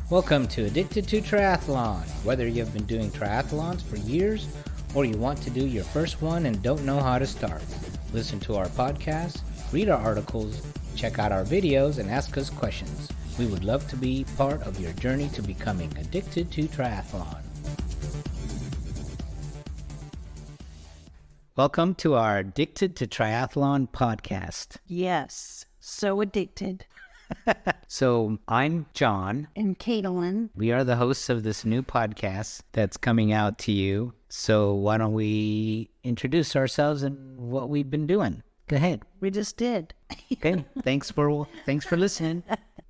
Welcome to Addicted2Triathlon. Whether you've been doing triathlons for years or you want to do your first one and don't know how to start, listen to our podcast, read our articles, check out our videos, and ask us questions. We would love to be part of your journey to becoming addicted to triathlon. Welcome to our Addicted to Triathlon podcast. Yes, so addicted. So I'm John. And Katelyn. We are the hosts of this new podcast that's coming out to you. So why don't we introduce ourselves and what we've been doing? Go ahead. We just did. Okay. Thanks for listening.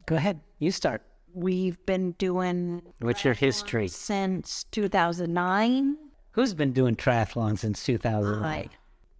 Go ahead. You start. We've been doing... What's your history? Since 2009. Who's been doing triathlon since 2009?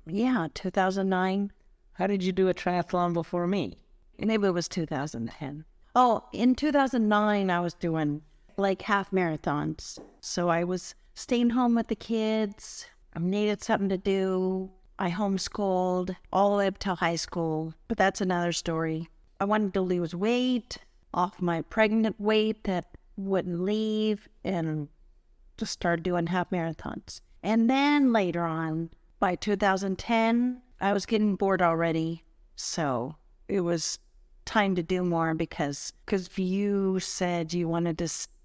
Yeah, 2009. How did you do a triathlon before me? Maybe it was 2010. Oh, in 2009, I was doing like half marathons. So I was staying home with the kids. I needed something to do. I homeschooled all the way up till high school, but that's another story. I wanted to lose weight off my pregnant weight that wouldn't leave and just started doing half marathons. And then later on, by 2010, I was getting bored already. So it was time to do more because you said you wanted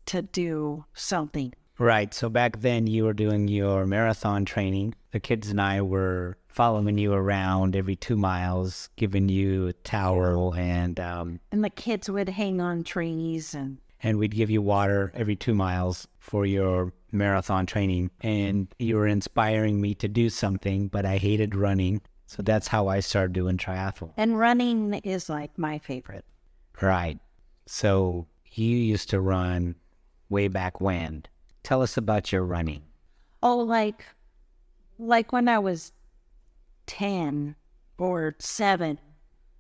to do something. Right. So back then you were doing your marathon training. The kids and I were following you around every 2 miles, giving you a towel and the kids would hang on trees and we'd give you water every 2 miles for your marathon training. And you were inspiring me to do something, but I hated running. So that's how I started doing triathlon. And running is like my favorite. Right. So you used to run way back when. Tell us about your running. Oh, like when I was 10 or 7,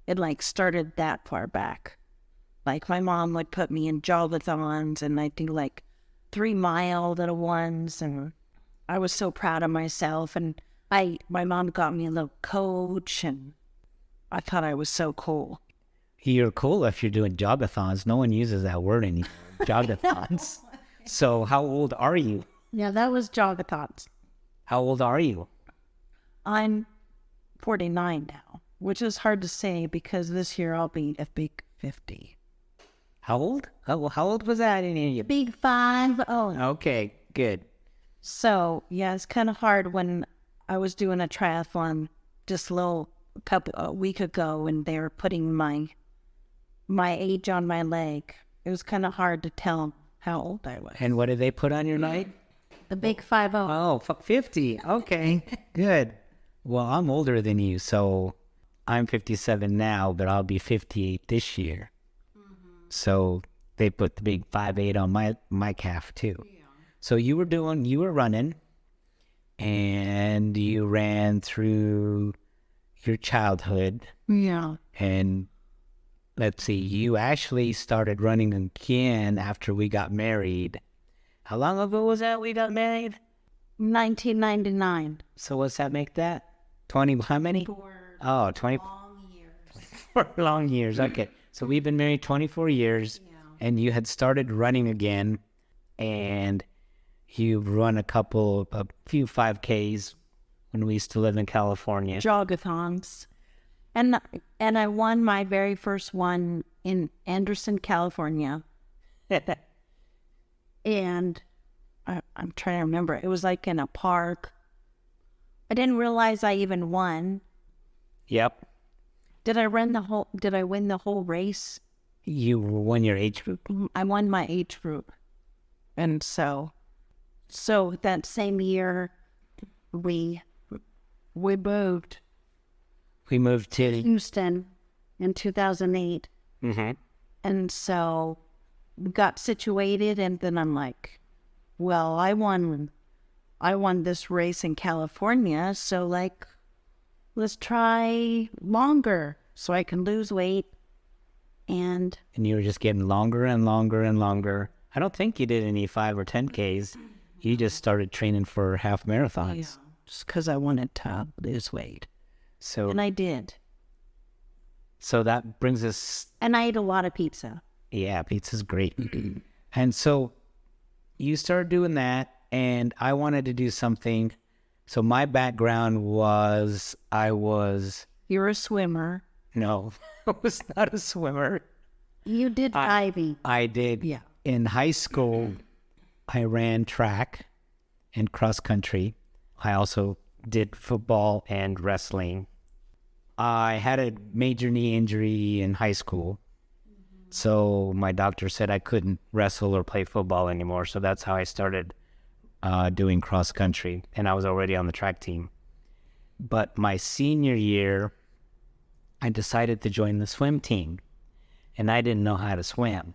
it like started that far back. Like my mom would put me in jogathons and I'd do like 3-mile little ones. And I was so proud of myself. And my mom got me a little coach, and I thought I was so cool. You're cool if you're doing jogathons. No one uses that word anymore. Jogathons. So how old are you? Yeah, that was jogathons. How old are you? I'm 49 now, which is hard to say because this year I'll be a big 50. How old? How old was that? I didn't hear you. Big 50. Okay, good. So, yeah, it's kind of hard when I was doing a triathlon just a week ago, and they were putting my age on my leg. It was kind of hard to tell how old I was. And what did they put on your leg? The big 50. Oh, 50. Okay, good. Well, I'm older than you, so I'm 57 now, but I'll be 58 this year. Mm-hmm. So they put the big 5'8" on my calf too. Yeah. So you were running. And you ran through your childhood. Yeah. And let's see, you actually started running again after we got married. How long ago was that we got married? 1999. So what's that make that? 20, how many? 20. Long years. 24 long years, okay. So we've been married 24 years, and you had started running again, and you've run a few 5Ks when we used to live in California. Jogathons. And I won my very first one in Anderson, California. And I'm trying to remember. It was like in a park. I didn't realize I even won. Yep. Did I win the whole race? You won your age group? I won my age group. And so that same year, we moved. We moved to Houston in 2008. Mm-hmm. And so we got situated, and then I'm like, well, I won this race in California, so like, let's try longer so I can lose weight. And you were just getting longer and longer and longer. I don't think you did any 5 or 10Ks. You just started training for half marathons. Yeah, just because I wanted to lose weight. And I did. So that brings us... And I ate a lot of pizza. Yeah, pizza's great. And so you started doing that, and I wanted to do something. So my background was You're a swimmer. no, I was not a swimmer. You did diving. I did. Yeah. In high school, I ran track and cross country. I also did football and wrestling. I had a major knee injury in high school. So my doctor said I couldn't wrestle or play football anymore. So that's how I started doing cross country. And I was already on the track team. But my senior year, I decided to join the swim team. And I didn't know how to swim.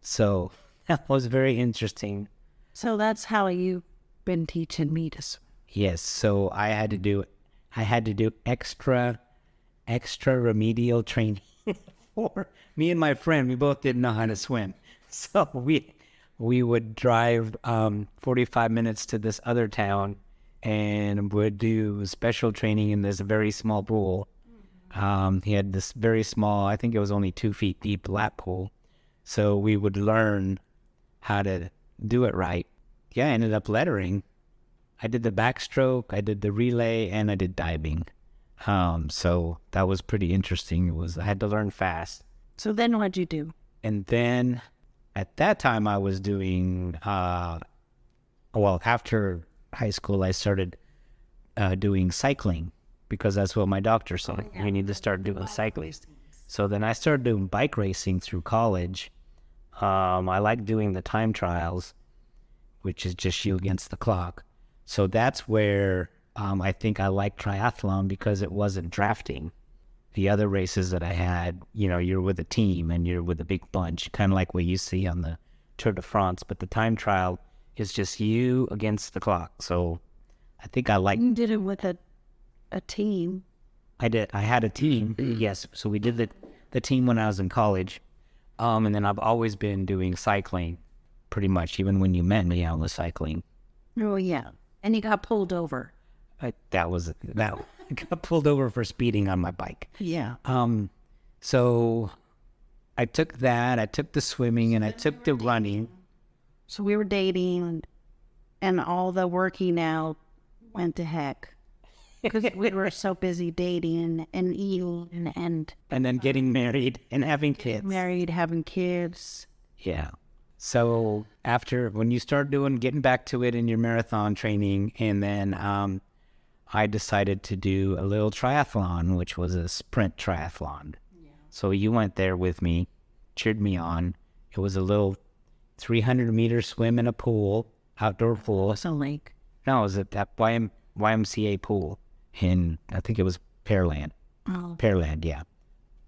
So that was very interesting. So that's how you've been teaching me to swim. Yes, so I had to do extra remedial training for me and my friend. We both didn't know how to swim. So we would drive 45 minutes to this other town and would do special training in this very small pool. He had this very small, I think it was only 2 feet deep lap pool. So we would learn how to do it right. Yeah, I ended up lettering. I did the backstroke, I did the relay, and I did diving. So that was pretty interesting. I had to learn fast. So then what'd you do? And then at that time I was doing, after high school I started doing cycling because that's what my doctor said. You need to start doing cycling. So then I started doing bike racing through college. I like doing the time trials, which is just you against the clock. So that's where I think I like triathlon because it wasn't drafting. The other races that I had, you're with a team and you're with a big bunch, kind of like what you see on the Tour de France. But the time trial is just you against the clock. So I think I like... You did it with a team. I did. I had a team, yes. So we did the team when I was in college. And then I've always been doing cycling, pretty much. Even when you met me, I was cycling. Oh, yeah. And you got pulled over. I got pulled over for speeding on my bike. Yeah. So I took that, I took the swimming, and I took the running. So we were dating, and all the working out went to heck. Because we were so busy dating and eating and then getting married and having kids. Having kids. Yeah. So when you start getting back to it in your marathon training, and then I decided to do a little triathlon, which was a sprint triathlon. Yeah. So you went there with me, cheered me on. It was a little 300-meter swim in a pool, outdoor pool. It's a lake. No, it was at that YMCA pool in, I think it was Pearland. Oh. Pearland, yeah.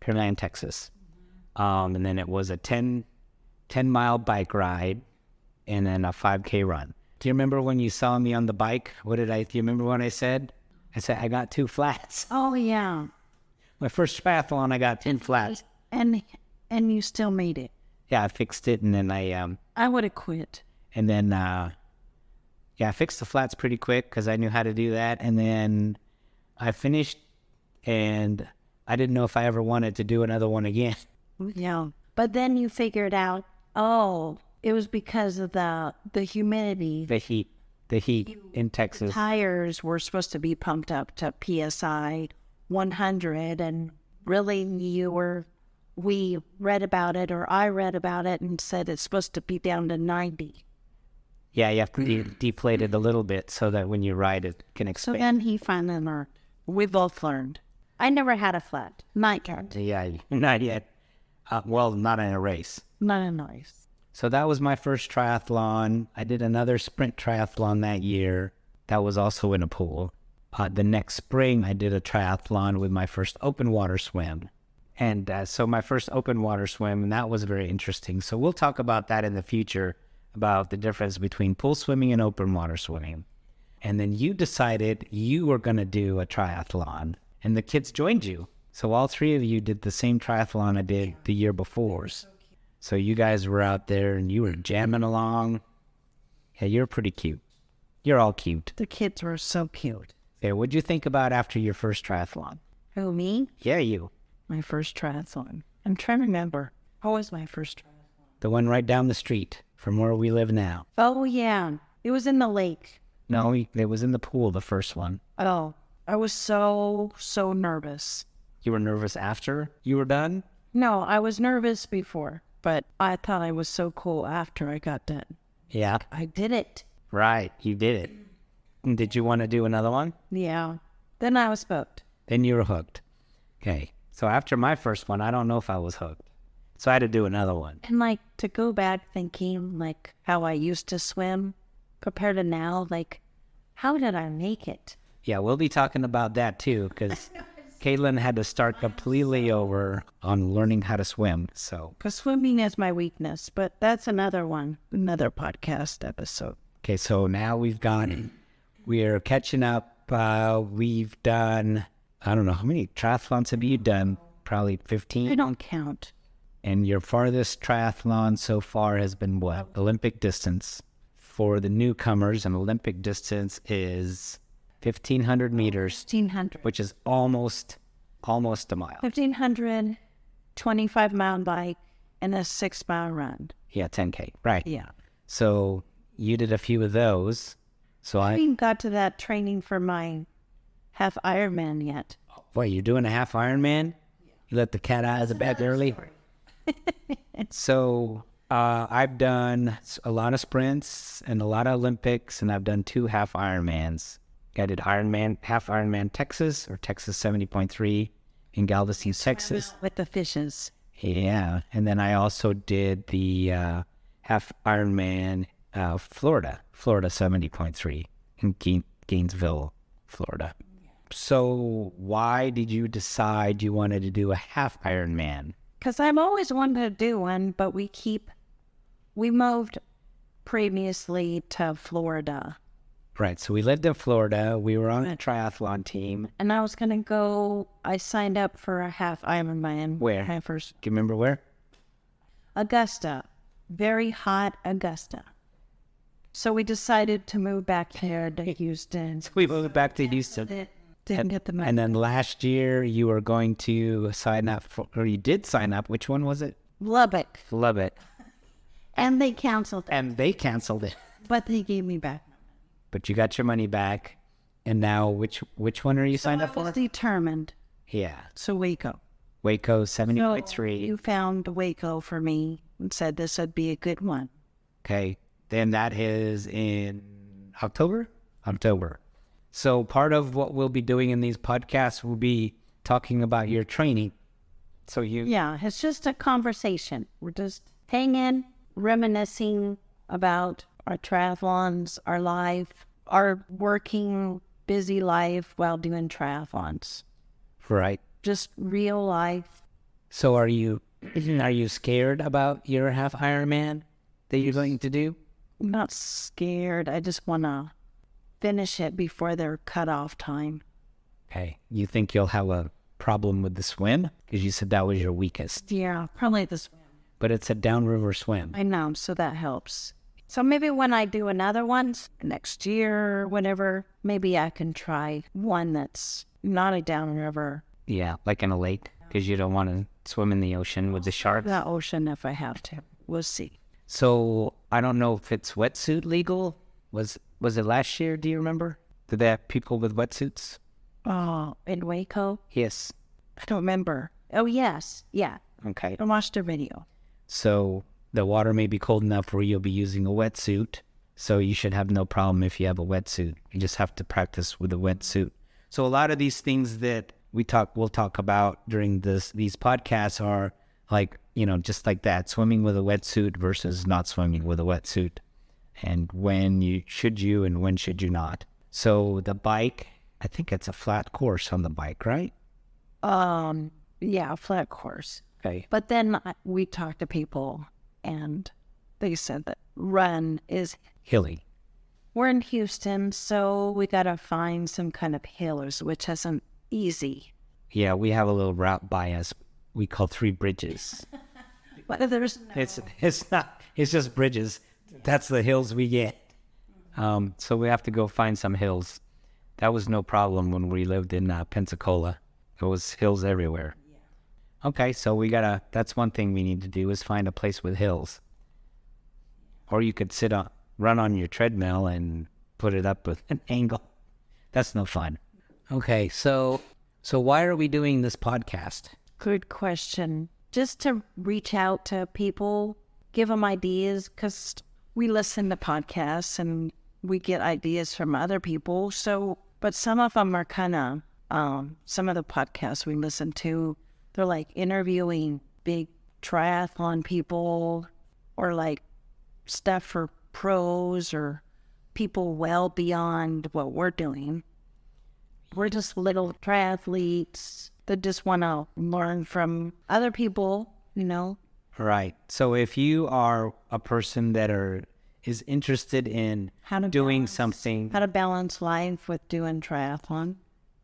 Pearland, Texas. And then it was a 10-mile bike ride and then a 5K run. Do you remember when you saw me on the bike? Do you remember what I said? I said, I got 2 flats. Oh, yeah. My first triathlon, I got 10 flats. And you still made it. Yeah, I fixed it, and then I would have quit. And then, I fixed the flats pretty quick because I knew how to do that. And then I finished, and I didn't know if I ever wanted to do another one again. Yeah. But then you figured out, it was because of the humidity. The heat in Texas. Tires were supposed to be pumped up to PSI 100, and really we read about it, or I read about it and said it's supposed to be down to 90. Yeah, you have to deflate it a little bit so that when you ride it can expand. So then he finally learned. We both learned. I never had a flat. Not yet. Yeah, not yet. Not in a race. Not a race. So that was my first triathlon. I did another sprint triathlon that year. That was also in a pool. The next spring, I did a triathlon with my first open water swim. And so my first open water swim, and that was very interesting. So we'll talk about that in the future, about the difference between pool swimming and open water swimming. And then you decided you were going to do a triathlon, and the kids joined you. So all 3 of you did the same triathlon I did the year before. So you guys were out there and you were jamming along. Yeah, you're pretty cute. You're all cute. The kids were so cute. Yeah, what'd you think about after your first triathlon? Who, me? Yeah, you. My first triathlon. I'm trying to remember. What was my first triathlon? The one right down the street from where we live now. Oh, yeah. It was in the lake. No, it was in the pool, the first one. Oh, I was so nervous. You were nervous after you were done? No, I was nervous before, but I thought I was so cool after I got done. Yeah. I did it. Right, you did it. And did you want to do another one? Yeah. Then I was hooked. Then you were hooked. Okay. So after my first one, I don't know if I was hooked. So I had to do another one. And like to go back thinking like how I used to swim compared to now, like how did I make it? Yeah, we'll be talking about that too, because Katelyn had to start completely over on learning how to swim. So, Because swimming is my weakness, but that's another podcast episode. okay, so now we're catching up. We've done, I don't know, how many triathlons have you done? Probably 15. I don't count. And your farthest triathlon so far has been what? Olympic distance. For the newcomers, an Olympic distance is 1,500 meters, 1,500. which is almost a mile. 1,500, 25-mile bike, and a 6-mile run. Yeah, 10K, right. Yeah. So you did a few of those. So I haven't got to that training for my half Ironman yet. Wait, you're doing a half Ironman? You let the cat out of the bag early? So I've done a lot of sprints and a lot of Olympics, and I've done 2 half Ironmans. I did half Ironman Texas, or Texas 70.3 in Galveston, Texas. With the fishes. Yeah, and then I also did the half Ironman Florida 70.3 in Gainesville, Florida. So why did you decide you wanted to do a half Ironman? Because I've always wanted to do one, but we moved previously to Florida. Right, so we lived in Florida. We were on a triathlon team. And I was going to go, I signed up for a half Ironman. Where? My first. Do you remember where? Augusta. Very hot Augusta. So we decided to move back here to Houston. We moved back to Houston. Didn't get the money. And then last year you were going to sign up for, or you did sign up. Which one was it? Lubbock. Lubbock. And they canceled it. And they canceled it. But they gave me back. But you got your money back. And now which one are you signed up I for? was determined. Yeah. So Waco. Waco So 70.3. you found Waco for me and said this would be a good one. Okay. Then that is in October? October. So part of what we'll be doing in these podcasts will be talking about your training. So Yeah, it's just a conversation. We're just hanging, reminiscing about our triathlons, our life, our working, busy life while doing triathlons. Right. Just real life. So are you scared about your half Ironman that you're going to do? I'm not scared. I just want to finish it before their cutoff time. Okay. You think you'll have a problem with the swim? Because you said that was your weakest. Yeah, probably the swim. But it's a downriver swim. I know, so that helps. So maybe when I do another one next year or whatever, maybe I can try one that's not a downriver. Yeah, like in a lake. Because you don't want to swim in the ocean with the sharks. The ocean if I have to. We'll see. So I don't know if it's wetsuit legal. Was it last year? Do you remember? Did they have people with wetsuits? Oh, in Waco? Yes. I don't remember. Oh, yes. Yeah. Okay. I watched a video. So the water may be cold enough where you'll be using a wetsuit. So you should have no problem if you have a wetsuit. You just have to practice with a wetsuit. So a lot of these things that we'll talk about during these podcasts are like, just like that, swimming with a wetsuit versus not swimming with a wetsuit. And when should you and when should you not? So the bike, I think it's a flat course on the bike, right? Yeah, flat course. Okay. But then we talked to people and they said that run is, Hilly. we're in Houston, so we got to find some kind of hills, which isn't easy. Yeah, we have a little route by us we call 3 bridges. But there's no... It's just bridges. That's the hills we get. So we have to go find some hills. That was no problem when we lived in Pensacola. There was hills everywhere. Yeah. Okay, so that's one thing we need to do is find a place with hills. Or you could run on your treadmill and put it up with an angle. That's no fun. Okay, so why are we doing this podcast? Good question. Just to reach out to people, give them ideas, because we listen to podcasts and we get ideas from other people. So, but some of them are kind of, some of the podcasts we listen to, they're like interviewing big triathlon people or like stuff for pros or people well beyond what we're doing. We're just little triathletes that just want to learn from other people, you know. Right. So if you are a person that is interested in doing something, how to balance life with doing triathlon.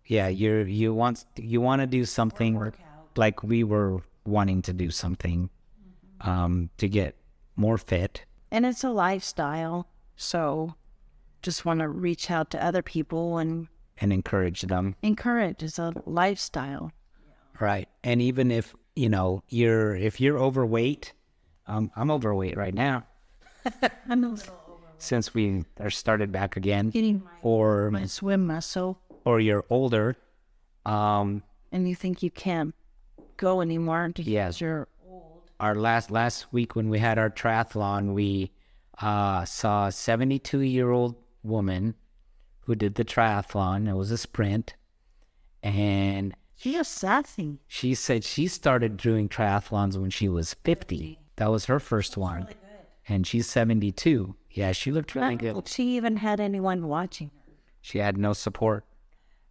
Yeah, you want to do something like we were wanting to do something to get more fit. And it's a lifestyle, so just want to reach out to other people and encourage them. Encourage is a lifestyle. Right. And even if, if you're overweight, I'm overweight right now. I'm a little overweight. Since we are started back again. Getting my swim muscle. Or you're older. And you think you can't go anymore because you're old. Our last week when we had our triathlon, we saw a 72-year-old woman who did the triathlon. It was a sprint. And she was sassy. She said she started doing triathlons when she was 50. That was her first one. Really good. And she's 72. Yeah, she looked really good. She even had anyone watching her. She had no support.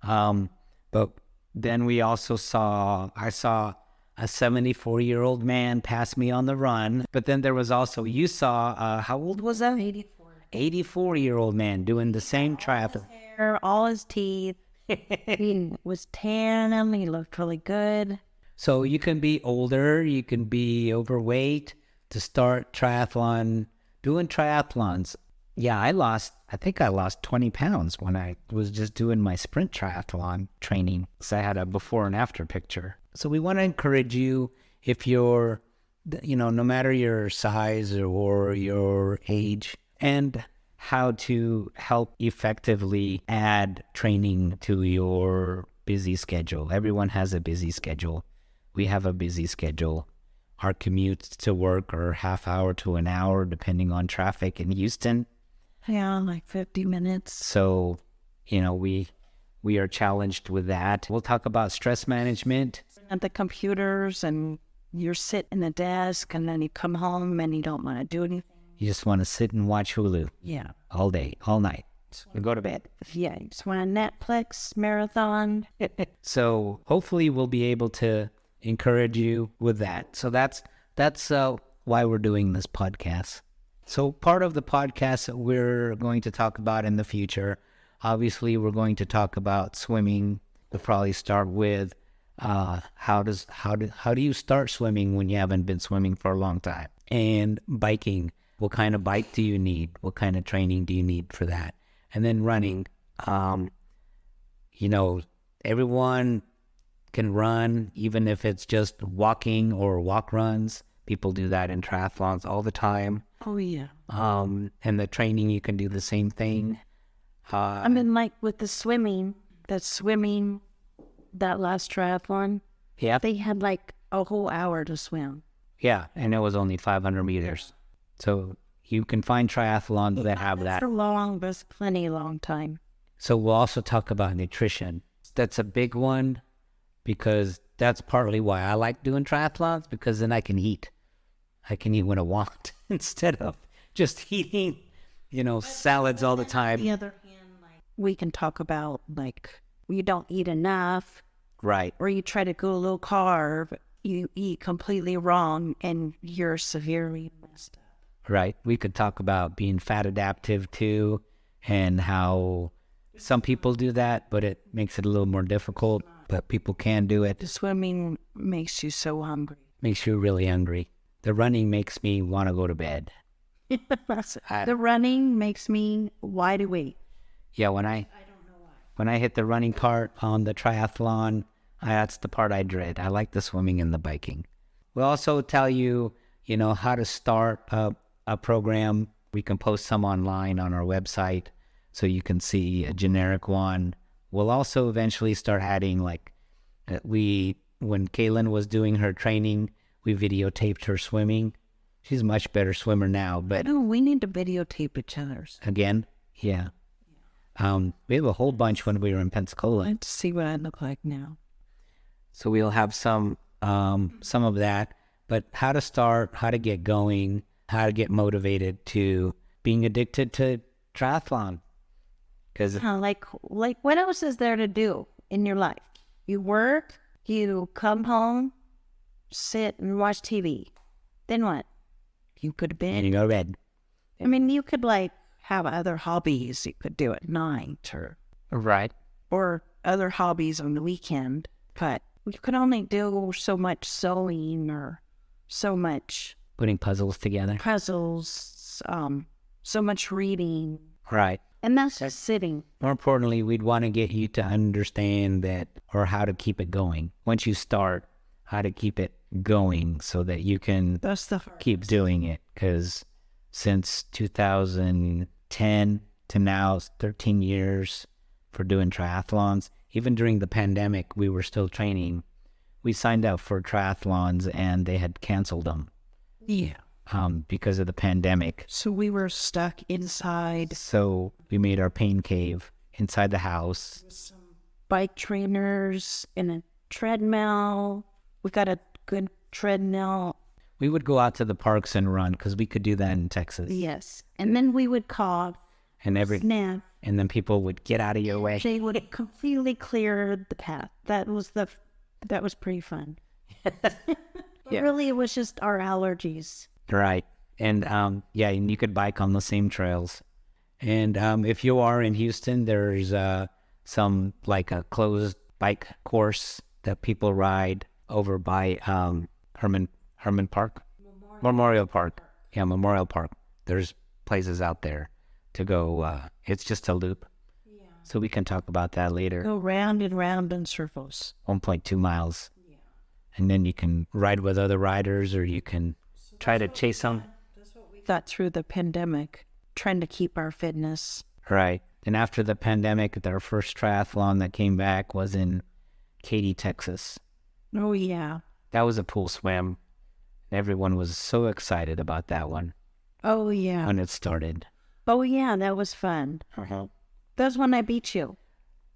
But then we also I saw a 74-year-old man pass me on the run. But then there was also, you saw, how old was that? 84. 84-year-old man doing the same triathlon. All his hair, all his teeth. He was tan and he looked really good. So you can be older, you can be overweight to start doing triathlons. Yeah, I think I lost 20 pounds when I was just doing my sprint triathlon training. So I had a before and after picture. So we want to encourage you, if you're, no matter your size or your age, and how to help effectively add training to your busy schedule. Everyone has a busy schedule. We have a busy schedule. Our commutes to work are half hour to an hour, depending on traffic in Houston. Yeah, like 50 minutes. So, we are challenged with that. We'll talk about stress management. At the computers, and you're sitting at a desk, and then you come home and you don't want to do anything. You just want to sit and watch Hulu. Yeah. All day, all night. We go to bed. Yeah, you just want a Netflix marathon. So hopefully we'll be able to encourage you with that. So that's why we're doing this podcast. So part of the podcast that we're going to talk about in the future, obviously we're going to talk about swimming. We'll probably start with how do you start swimming when you haven't been swimming for a long time? And biking. What kind of bike do you need? What kind of training do you need for that? And then running. Everyone can run, even if it's just walking or walk runs. People do that in triathlons all the time. Oh, yeah. And the training, you can do the same thing. Like with the swimming, that last triathlon, yeah, they had like a whole hour to swim. Yeah, and it was only 500 meters. So you can find triathlons that have that. That's plenty long time. So we'll also talk about nutrition. That's a big one, because that's partly why I like doing triathlons, because then I can eat. I can eat when I want instead of just eating, salads all the time. On the other hand, we can talk about you don't eat enough. Right. Or you try to go low carb, you eat completely wrong and you're severely messed up. Right. We could talk about being fat adaptive too, and how some people do that, but it makes it a little more difficult, but people can do it. The swimming makes you so hungry. Makes you really hungry. The running makes me want to go to bed. The running makes me wide awake. Yeah, I don't know why. When I hit the running part on the triathlon, that's the part I dread. I like the swimming and the biking. We'll also tell you, how to start a program We can post some online on our website so you can see a generic one. We'll also eventually start adding, like, when Katelyn was doing her training, we videotaped her swimming. She's a much better swimmer now, but No, we need to videotape each other's. again, yeah. We have a whole bunch when we were in Pensacola. Let's see what I look like now. So we'll have some of that, but how to start, how to get going, how to get motivated to being addicted to triathlon. Because Like what else is there to do in your life? You work, you come home, sit and watch TV. Then what? You go to bed. you go to bed. I mean, you could like have other hobbies you could do at night Right. or other hobbies on the weekend, but you could only do so much sewing or so much Putting puzzles together. puzzles, so much reading, Right. and that's just sitting. More importantly, we'd want to get you to understand that, or how to keep it going. Once you start, how to keep it going so that you can That's the keep doing it. Because since 2010 to now, it's 13 years for doing triathlons. Even during the pandemic, we were still training. We signed up for triathlons and they had canceled them yeah. because of the pandemic. So we were stuck inside. So we made our pain cave inside the house. Bike trainers and a treadmill. We got a good treadmill. We would go out to the parks and run because we could do that in Texas. Yes. And then we would cough, And snap. and then people would get out of your way. They would completely clear the path. That was pretty fun. Yeah. Really, it was just our allergies. Right. And yeah, and you could bike on the same trails. And if you are in Houston, there's some like a closed bike course that people ride over by Herman Park? Memorial Park. Yeah, Memorial Park. There's places out there to go. It's just a loop. Yeah. So we can talk about that later. Go round and round in circles. 1.2 miles. Yeah. And then you can ride with other riders, or you can try to chase them. We got through the pandemic, trying to keep our fitness. Right. And after the pandemic, our first triathlon that came back was in Katy, Texas. Oh, yeah. That was a pool swim. Everyone was so excited about that one Oh, yeah. when it started. Oh, yeah, that was fun. That's when I beat you.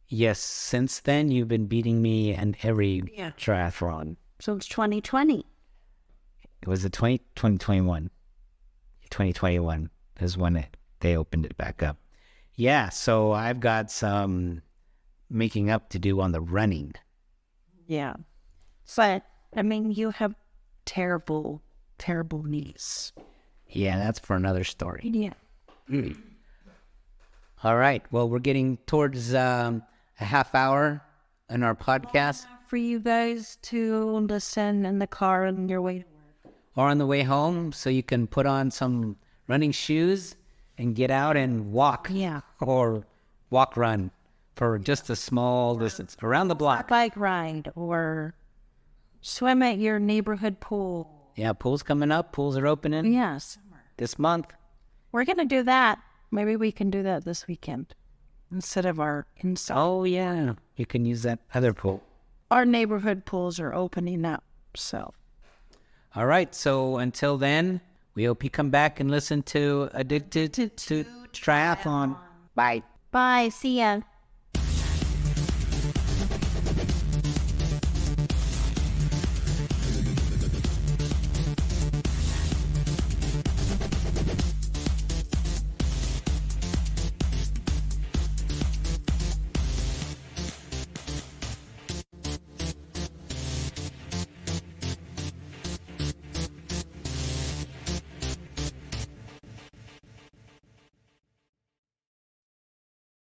Yes, since then you've been beating me in every triathlon. So it's 2020. It was 2021. 2021 is when they opened it back up. Yeah, so I've got some making up to do on the running. Yeah. But, I mean, you have terrible, terrible knees. Yeah, that's for another story. Yeah. All right. Well, we're getting towards a half hour in our podcast. For you guys to listen in the car on your way to work. Or on the way home, so you can put on some running shoes and get out and walk. Yeah. Or run for just a small distance around the block. Bike ride or swim at your neighborhood pool. Yeah, pool's coming up. Pools are opening Yes. this month. We're going to do that. Maybe we can do that this weekend instead of our inside. Oh, yeah. You can use that other pool. Our neighborhood pools are opening up, so. All right. So until then, we hope you come back and listen to Addicted to Triathlon. Bye. Bye. See ya.